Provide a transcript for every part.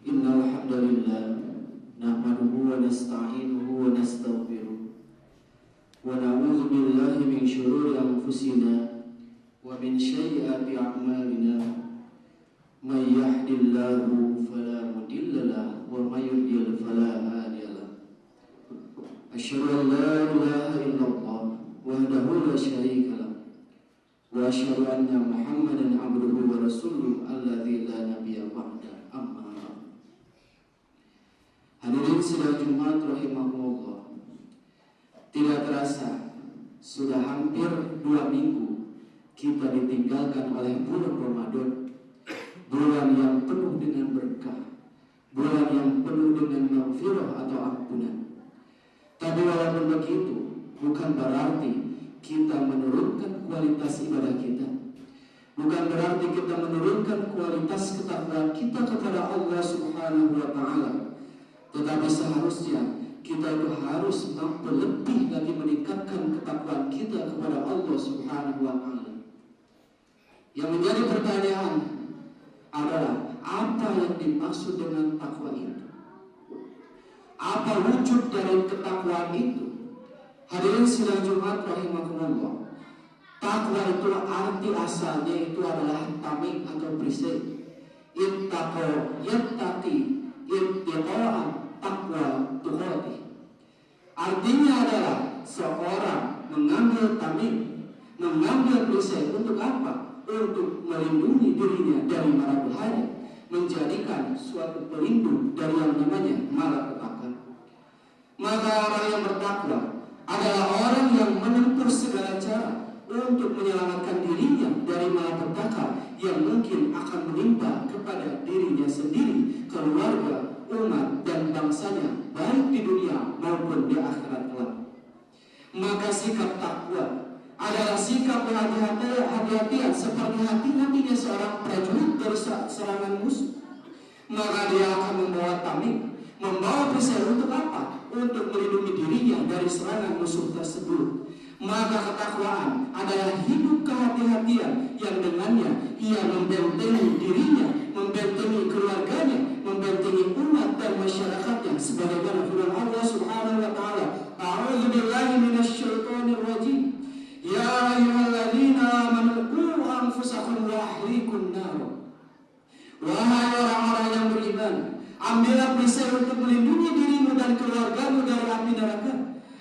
Innal hamdalillah nahmaduhu wa nasta'inuhu wa nastaghfiruh wa na'udzu billahi min shururi anfusina wa min sayyiati a'malina. May yahdihillahu fala mudilla lahu wa may yudlil fala hadiya lahu. Asyhadu an la ilaha illallah wahdahu la syarika lahu wa asyhadu anna Muhammadan abduhu wa rasuluhu alladzi la nabiyya ba'da. Amma ba'd. Hadirin sidang Jumat rahimakumullah. Tidak terasa sudah hampir 2 minggu kita ditinggalkan oleh bulan Ramadan, bulan yang penuh dengan berkah, bulan yang penuh dengan maghfirah atau ampunan. Tapi walaupun begitu, bukan berarti kita menurunkan kualitas ibadah kita, bukan berarti kita menurunkan kualitas ketakwaan kita kepada Allah Subhanahu wa Ta'ala. Tetapi seharusnya kita itu harus mampu lebih lagi meningkatkan ketakwaan kita kepada Allah Subhanahu wa Ta'ala. Yang menjadi pertanyaan adalah, apa yang dimaksud dengan takwa itu? Apa wujud dari ketakwaan itu? Hadirin sidang Jumat rahimakumullah. Takwa itu arti asalnya itu adalah taming atau berisik. Ittaqo yattaqi ittiqa'an takwa tuqati. Artinya adalah seorang mengambil taming, mengambil berisik untuk apa? Untuk melindungi dirinya dari mara bahaya, menjadikan suatu pelindung dari yang namanya malapetaka. Maka orang yang bertakwa adalah orang yang menempuh segala cara untuk menyelamatkan dirinya dari malapetaka yang mungkin akan menimpa kepada dirinya sendiri, keluarga, umat, dan bangsanya, baik di dunia maupun di akhirat kelak. Maka sikap takwa adalah sikap hati-hatian seperti hati-hatinya seorang prajurit dari serangan musuh. Maka dia akan membawa tameng, membawa perisai untuk apa? Untuk melindungi dirinya dari serangan musuh tersebut. Maka ketakwaan adalah hidup kehati-hatian yang dengannya ia membentengi dirinya, membentengi keluarganya, membentengi umat dan masyarakatnya, sebagaimana firman Allah Subhanahu wa Ta'ala, A'udzu billahi minasyaitonir rajim. Ya ayyuhalladzina amanu qu anfusakum wa ahlikum nar. Wahai orang-orang yang beriman, ambillah perisai untuk melindungi dirimu dan keluargamu dari api neraka.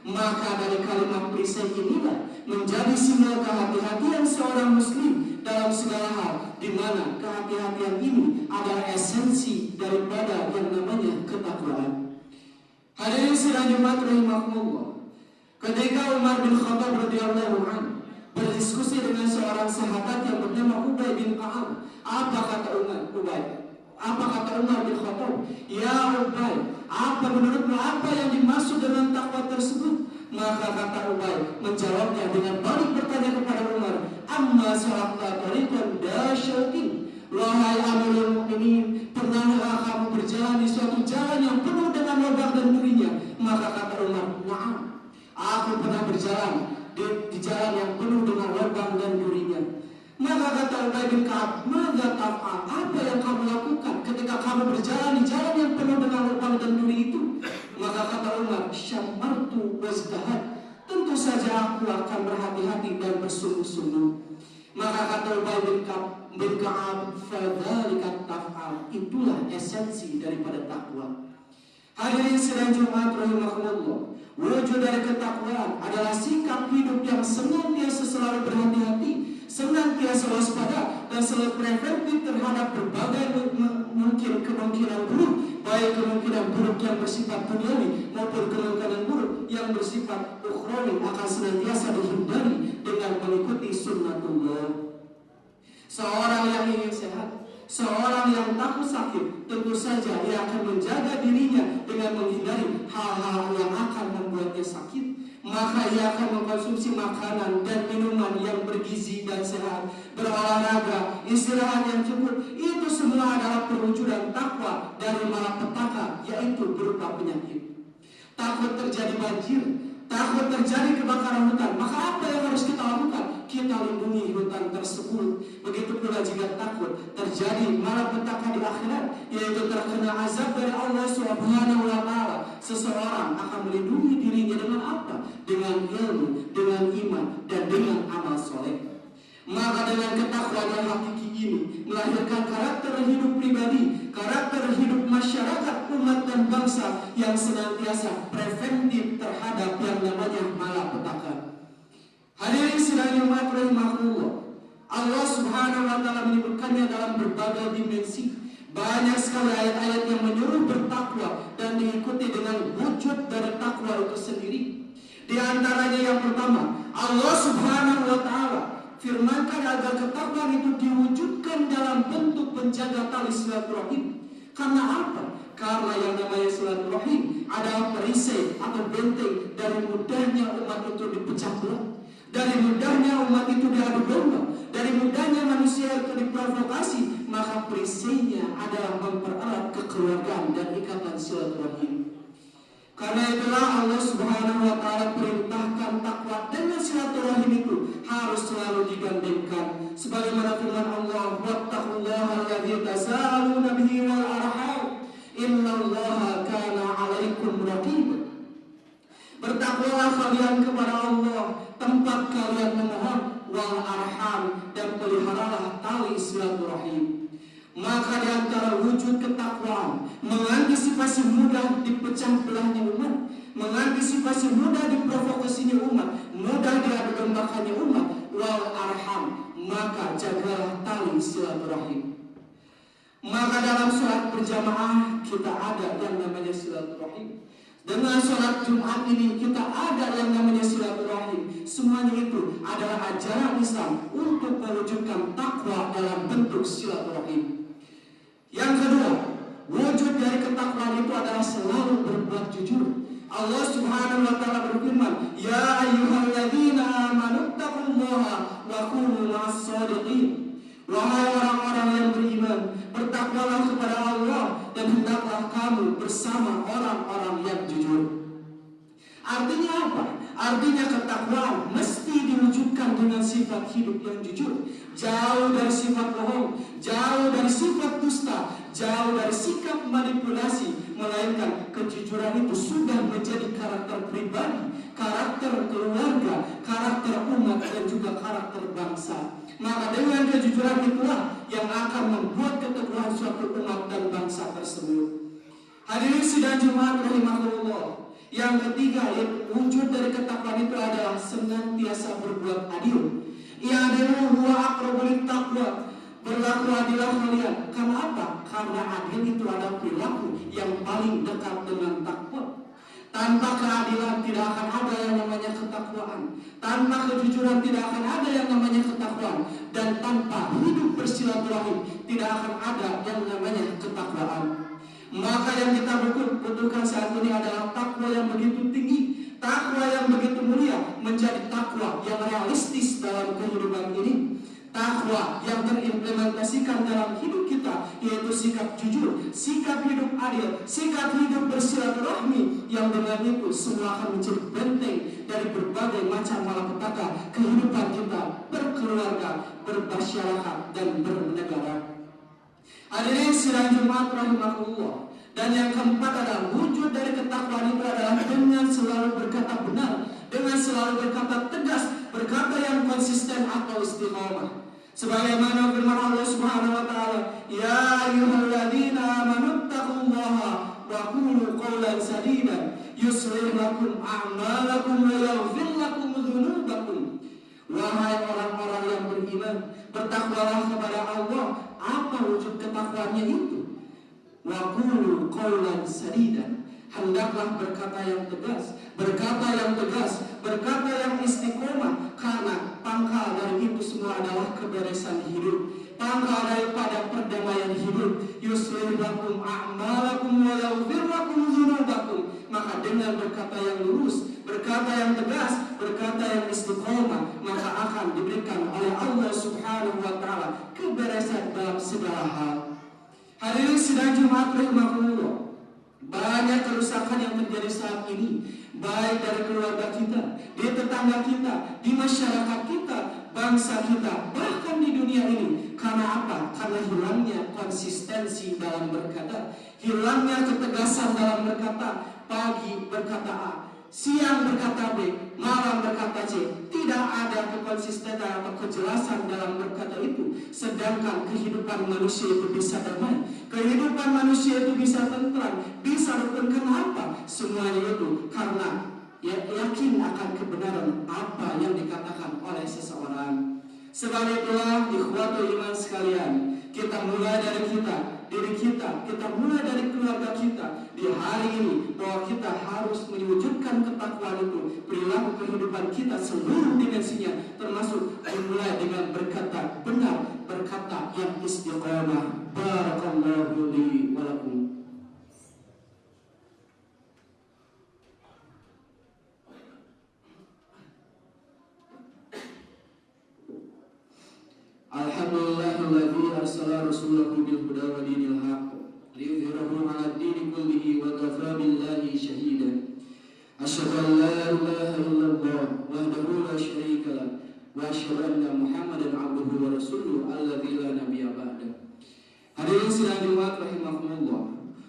Maka dari kalimat perisai inilah menjadi simbol kehati-hatian seorang muslim dalam segala hal, di mana kehati-hatian ini adalah esensi daripada yang namanya ketakwaan. Hadirin sidang Jumat rahimakumullah. Ketika Umar bin Khattab radhiyallahu anhu berdiskusi dengan seorang sahabat yang bernama Ubay bin Ka'ab, apa kata Umar bin Khattab? Ya Ubay, apa menurutmu apa yang dimaksud dengan takwa tersebut? Maka kata Ubay menjawabnya dengan balik bertanya kepada Umar, amma salakta tariqan dasyautin. Wahai Amirul Mukminin, pernahkah kamu berjalan di suatu jalan yang penuh dengan lubang dan durinya? Maka kata Umar, na'am, aku pernah berjalan di jalan yang penuh dengan lubang dan durinya. Maka kata Ubay bin Ka'ab, maka taf'al, apa yang kamu lakukan ketika kamu berjalan di jalan yang penuh dengan lubang dan duri itu? Maka kata Umar, syammartu wazdahat, tentu saja aku akan berhati-hati dan bersungguh-sungguh. Maka kata Ubay bin Ka'ab, fadzalika taf'al, itulah esensi daripada takwa. Hadirin sidang Jumat rahimakumullah. Wujud dari ketakwaan adalah sikap hidup yang senantiasa selalu berhati-hati, senantiasa waspada, dan selalu preventif terhadap berbagai mungkin kemungkinan buruk, baik kemungkinan buruk yang bersifat duniawi maupun kemungkinan buruk yang bersifat ukhrawi, akan senantiasa dihindari dengan mengikuti sunnatullah. Seorang yang ingin sehat, seorang yang takut sakit, tentu saja ia akan menjaga dirinya dengan menghindari hal-hal yang akan membuatnya sakit. Maka ia akan mengkonsumsi makanan dan minuman yang bergizi dan sehat, berolahraga, istirahat yang cukup. Itu semua adalah perwujudan takwa dari malapetaka, yaitu berupa penyakit. Takut terjadi banjir, takut terjadi kebakaran hutan, maka apa yang harus kita lakukan? Kita lindungi hutan tersebut. Begitu pula jika takut terjadi malapetaka di akhirat, yaitu terkena azab Allah Subhanahu wa Ta'ala, seseorang akan melindungi dirinya dengan apa? Dengan ilmu, dengan iman, dan dengan amal soleh. Maka dengan ketakwaan yang hakiki ini melahirkan karakter hidup pribadi, karakter hidup masyarakat, umat dan bangsa yang senantiasa preventif terhadap yang namanya malapetaka. Hadirin sidang umat rahimahullah, Allah Subhanahu wa Ta'ala menyebutkannya dalam berbagai dimensi. Banyak sekali ayat-ayat yang menyuruh bertakwa dan diikuti dengan wujud dari takwa itu sendiri. Di antaranya yang pertama, Allah Subhanahu wa Ta'ala firmankan agar ketakwaan itu diwujudkan dalam bentuk menjaga tali silaturahim. Karena apa? Karena yang namanya silaturahim adalah perisai atau benteng dari mudahnya umat itu dipecah belah, dari mudahnya umat itu diadu domba, dari mudahnya manusia itu diprovokasi. Maka perisainya adalah mempererat kekeluargaan dan ikatan silaturahim. Karena itulah Allah Subhanahu wa Ta'ala perintahkan takwa dengan silaturahim itu harus selalu digandengkan. Sebagaimana firman Allah, wattaqullaha alladzi tasaaluna bihi wal arham, innallaha kana 'alaikum raqib. Bertakwalah kalian kepada Allah tempat kalian memohon, wal arham, dan peliharalah tali silaturahim. Maka di antara wujud ketakwaan, mengantisipasi mudah dipecah belahnya umat, mengantisipasi mudah diprovokasinya umat, mudah diadu dombakannya umat, wal arham, maka jagalah tali silaturahim. Maka dalam sholat berjamaah kita ada yang namanya silaturahim. Dengan sholat Jumat ini kita ada yang namanya silaturahim. Semuanya itu adalah ajaran Islam untuk mewujudkan takwa dalam bentuk silaturahim. Yang kedua, wujud dari ketakwaan itu adalah selalu berbuat jujur. Allah Subhanahu wa Ta'ala berfirman, ya ayyuhalladzina amanu taqullaha wa kunu ma'as-shadiqin. Wahai orang-orang yang beriman, bertakwalah kepada Allah dan hendaklah kamu bersama orang-orang yang jujur. Artinya apa? Artinya ketakwaan mesti diwujudkan dengan sifat hidup yang jujur, jauh dari sifat bohong, jauh dari sifat dusta, jauh dari sikap manipulasi, melainkan kejujuran itu sudah menjadi karakter pribadi, karakter keluarga, karakter umat, dan juga karakter bangsa. Maka dengan kejujuran itulah yang akan membuat keteguhan suatu umat dan bangsa tersebut. Hadirin sidang Jumat rahimahullah. Yang ketiga, wujud dari ketakwaan itu adalah senantiasa berbuat adil. I'dilu huwa aqrabu lit-taqwa. Berlaku adillah kalian. Karena apa? Karena adil itu adalah perilaku yang paling dekat dengan takwa. Tanpa keadilan tidak akan ada yang namanya ketakwaan. Tanpa kejujuran tidak akan ada yang namanya ketakwaan. Dan tanpa hidup bersilaturahim tidak akan ada yang namanya ketakwaan. Maka yang kita butuhkan saat ini adalah takwa yang begitu tinggi, takwa yang begitu mulia, menjadi takwa yang realistis dalam kehidupan ini, takwa yang terimplementasikan dalam hidup kita, yaitu sikap jujur, sikap hidup adil, sikap hidup bersilaturahmi, yang dengan itu semua akan menjadi benteng dari berbagai macam malapetaka kehidupan kita berkeluarga, bermasyarakat, dan bernegara. Hadirin sidang Jumat rahimahullah. Dan yang keempat adalah wujud dari ketakwaan itu adalah dengan selalu berkata benar, dengan selalu berkata tegas, berkata yang konsisten atau istiqamah. Sebagaimana firman Allah Subhanahu wa Ta'ala, ya ayyuhalladzina amanu taqullaha wa qulu qawlan sadidan yuslih lakum a'malakum wa yaghfir lakum dzunubakum. Wahai orang-orang yang beriman, bertakwalah kepada Allah. Apa wujud ketakwaannya itu? Wa qulu qawlan sadidan. Hendaklah berkata yang tegas, berkata yang tegas, berkata yang istiqomah, karena pangkal dari itu semua adalah keberesan hidup, pangkal daripada perdamaian hidup. Yuslih lakum a'malakum wa yaghfir lakum dzunubakum. Maka dengan berkata yang lurus, berkata yang tegas, berkata yang istiqomah, maka akan diberikan oleh Allah Subhanahu wa Ta'ala keberesan dalam segala hal. Hadirin sidang Jumat rahimahullah. Banyak kerusakan yang terjadi saat ini, baik dari keluarga kita, di tetangga kita, di masyarakat kita, bangsa kita, bahkan di dunia ini. Karena apa? Karena hilangnya konsistensi dalam berkata, hilangnya ketegasan dalam berkata. Pagi berkata A, siang berkata B, malam berkata C. Tidak ada kekonsistenan atau kejelasan dalam berkata itu. Sedangkan kehidupan manusia itu bisa damai, kehidupan manusia itu bisa tentram, bisa rukun. Kenapa? Semuanya itu karena yakin akan kebenaran apa yang dikatakan oleh seseorang. Sebab itulah ikhwatul iman sekalian, kita mulai dari diri kita mulai dari keluarga kita di hari ini, bahwa kita harus mewujudkan ketakwaan itu, perilaku kehidupan kita seluruh dimensinya, termasuk dimulai dengan berkata benar, berkata yang istiqomah. Barakallahu li wa lakum. Alhamdulillahilladzi arsala rasulahu bil huda wa dinil haqq liyudhhirahu 'ala ad-dini kullihi wa kafaa billahi shahida. Asyhadu an la ilaha illallah wahdahu la syarika lah wa asyhadu anna Muhammadan 'abduhu wa rasuluhu alladzi la nabiyya ba'da. Hadirin sidang Jumat rahimakumullah,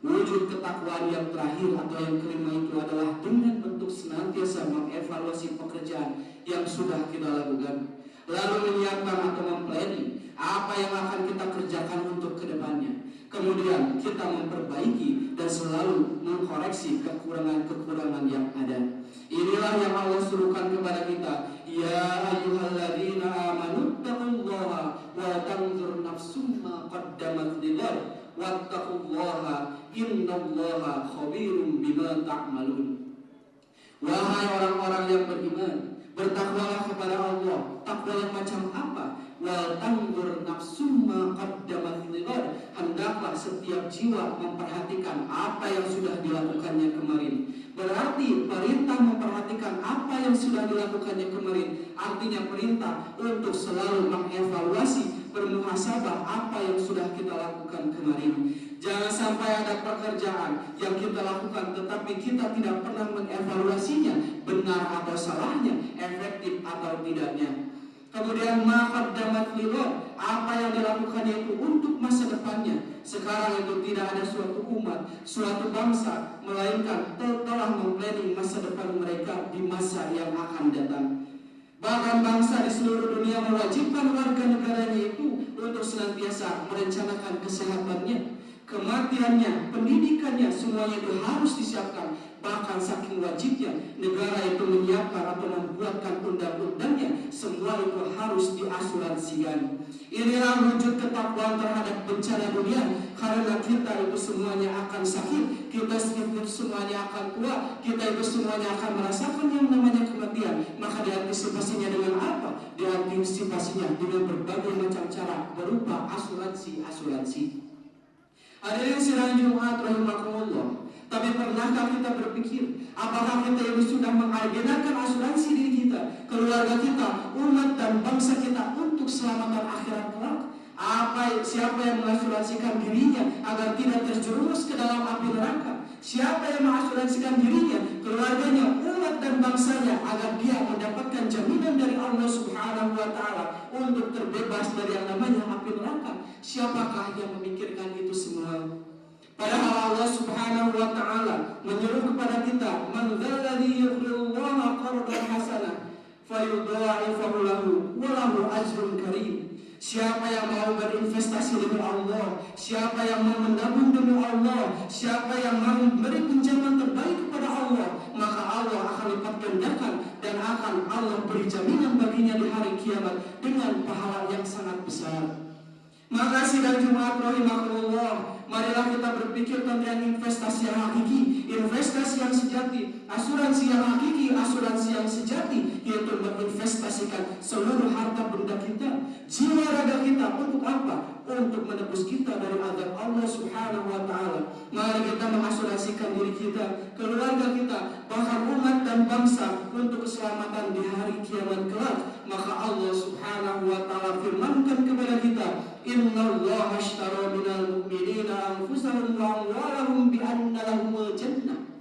wujud ketakwaan yang terakhir atau yang kelima itu adalah dengan bentuk senantiasa mengevaluasi pekerjaan yang sudah kita lakukan, lalu menyiapkan atau memplanning apa yang akan kita kerjakan untuk kedepannya. Kemudian kita memperbaiki dan selalu mengkoreksi kekurangan-kekurangan yang ada. Inilah yang Allah suruhkan kepada kita. Ya ayyuhalladzina amanu taqullaha wa tanzur nafsum ma qaddamat lighad wattaqullaha innallaha khabirum bima ta'malun. Wahai orang-orang yang beriman, bertakwalah kepada Allah. Takwa yang macam apa? Wal tanzur nafsum ma qaddamat lighad. Hendaklah setiap jiwa memperhatikan apa yang sudah dilakukannya kemarin. Berarti perintah memperhatikan apa yang sudah dilakukannya kemarin, artinya perintah untuk selalu mengevaluasi, bermuhasabah apa yang sudah kita lakukan kemarin. Jangan sampai ada pekerjaan yang kita lakukan tetapi kita tidak pernah mengevaluasinya, benar atau salahnya, efektif atau tidaknya. Kemudian maqaddamat lighad, apa yang dilakukannya itu untuk masa depannya. Sekarang itu tidak ada suatu umat, suatu bangsa, melainkan telah memplanning masa depan mereka di masa yang akan datang. Bahkan bangsa di seluruh dunia mewajibkan warga negaranya itu untuk senantiasa merencanakan kesehatannya, kematiannya, pendidikannya, semuanya itu harus disiapkan. Bahkan saking wajibnya negara itu menyiapkan atau membuatkan undang-undangnya, semua itu harus diasuransikan. Inilah wujud ketakwaan terhadap bencana dunia, karena kita itu semuanya akan sakit, kita itu semuanya akan tua, kita itu semuanya akan merasakan yang namanya kematian. Maka diantisipasinya dengan apa? Diantisipasinya dengan berbagai macam cara berupa asuransi. Hadirin sidang Jumat rahimakumullah. Tapi pernahkah kita berpikir, apakah kita ini sudah mengagendakan asuransi diri kita, keluarga kita, umat dan bangsa kita untuk keselamatan akhirat kelak? Siapa yang mengasuransikan dirinya agar tidak terjerumus ke dalam api neraka? Siapa yang mengasuransikan dirinya, keluarganya, umat dan bangsanya agar dia mendapatkan jaminan dari Allah Subhanahu wa Ta'ala untuk terbebas dari yang namanya api neraka? Siapakah yang memikirkan itu semua? Padahal Allah Subhanahu wa Ta'ala menyuruh kepada kita, man dzalladzi yuqridullaha qardan hasanah fayudha'ifahu lahu wa lahu ajrun karim. Siapa yang mau berinvestasi demi Allah, siapa yang mau menabung demi Allah, siapa yang mau memberi pinjaman terbaik kepada Allah, maka Allah akan lipat gandakan dan akan Allah beri jaminan baginya di hari kiamat dengan pahala yang sangat besar. Maka sidang Jumat rahimakumullah, marilah kita berpikir tentang investasi yang hakiki, investasi yang sejati, asuransi yang hakiki, asuransi yang sejati, yaitu menginvestasikan seluruh harta benda kita, jiwa raga kita untuk apa? Untuk menebus kita dari azab Allah Subhanahu wa Ta'ala. Mari kita mengasuransikan diri kita, keluarga kita, bahkan umat dan bangsa untuk keselamatan di hari kiamat kelak. Maka Allah Subhanahu wa Ta'ala firmankan kepada kita, innallaha ashtara minal mu'minina anfusahum wa amwalahum bi anna lahumul jannah.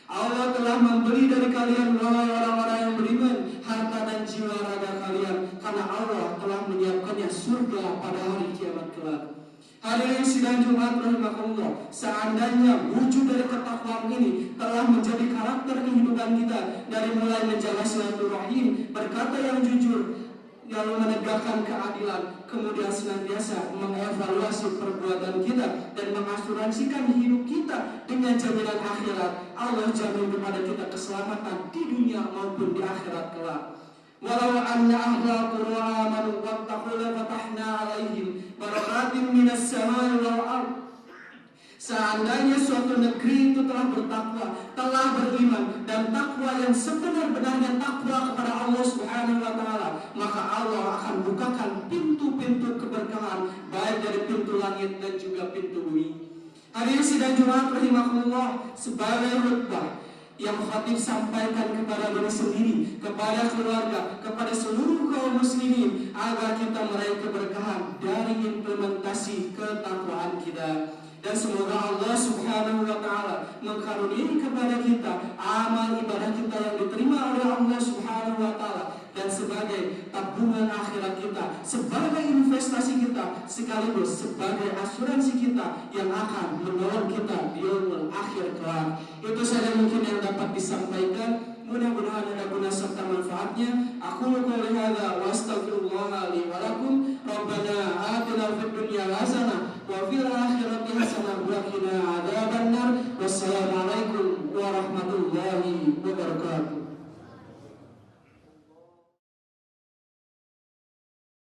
Allah telah membeli dari kalian wahai orang-orang yang beriman harta dan jiwa raga kalian, karena Allah telah menyiapkannya surga pada hari kiamat kelak. Hadirin sidang Jumat rahimakumullah, seandainya wujud dari ketakwaan ini telah menjadi karakter kehidupan kita, dari mulai menjaga silaturahim, berkata yang jujur, lalu menegakkan keadilan, kemudian senantiasa mengevaluasi perbuatan kita dan mengasuransikan hidup kita dengan jaminan akhirat, Allah jamin kepada kita keselamatan di dunia maupun di akhirat kelak. Walau anna ahlal qura amanu wattaqu la fatahna alaihim barakatim minas samai wal ardh. Seandainya suatu negeri itu telah bertakwa, telah beriman, dan takwa yang sebenar-benarnya takwa kepada Allah Subhanahu wa Ta'ala, maka Allah akan bukakan pintu-pintu keberkahan, baik dari pintu langit dan juga pintu bumi. Hadirin sidang Jumat rahimakumullah, sebagai khutbah yang khatib sampaikan kepada diri sendiri, kepada keluarga, kepada seluruh kaum muslimin, agar kita meraih keberkahan dari implementasi ketakwaan kita. Dan semoga Allah Subhanahu wa Ta'ala mengkaruniai kepada kita amal ibadah kita yang diterima oleh Allah Subhanahu wa Ta'ala, dan sebagai tabungan akhirat kita, sebagai investasi kita, sekaligus sebagai asuransi kita yang akan menolong kita di yaumul akhir kelak. Itu saja mungkin yang dapat disampaikan